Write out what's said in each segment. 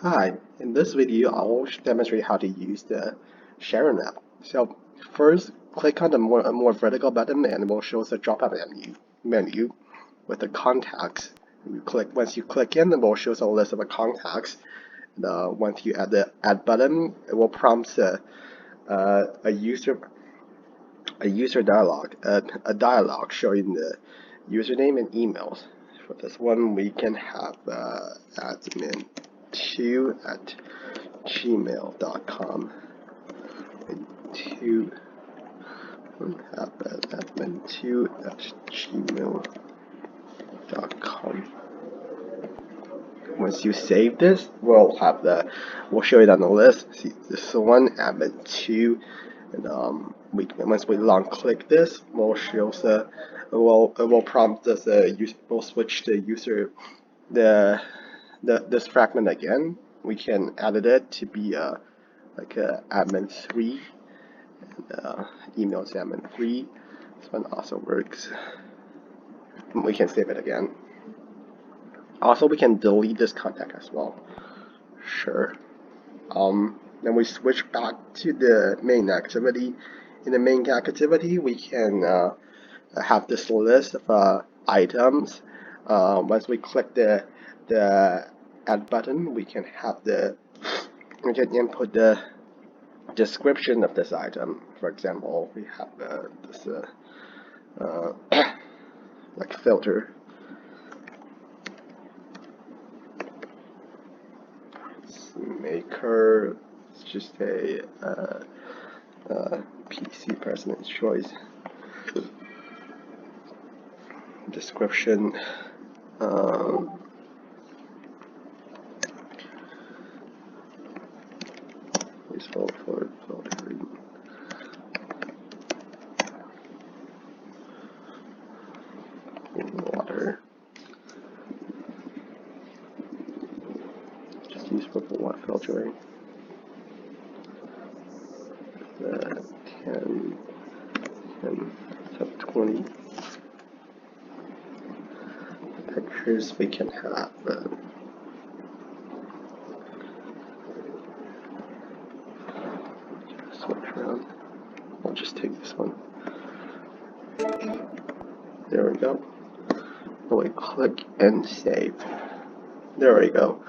Hi, in this video I will demonstrate how to use the Sharon app. So first, click on the more vertical button and it will show us a drop-down menu with the contacts. Once you click in, it will show us a list of the contacts. Once you add the add button, it will prompt a user dialog, a dialog showing the username and emails. For this one, we can have admin2@gmail.com and admin2@gmail.com. Once you save this, we'll show it on the list. See this one, admin2, and once we long click this, it will prompt us we'll switch the user this fragment again. We can edit it to be like admin3 and email to admin3. This one also works. We can save it again. Also, we can delete this contact as well. Sure. Then we switch back to the main activity. In the main activity, we can have this list of items. Once we click the add button, we can input the description of this item. For example, we have this like filter. Maker, it's just a PC President's Choice. Description. Please hold for filtering. Water. Just use purple water filtering. 10 sub 20. Pictures we can have. Switch around. I'll just take this one. There we go. We click and save. There we go.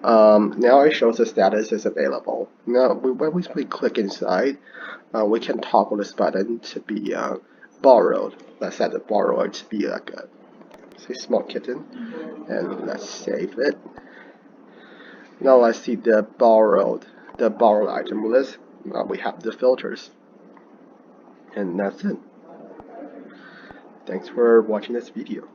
Now it shows the status is available. Now, when we click inside, we can toggle this button to be borrowed. Let's set the borrower to be like a small kitten, and let's save it. Now let's see the borrowed item list. We have the filters, and that's it. Thanks for watching this video.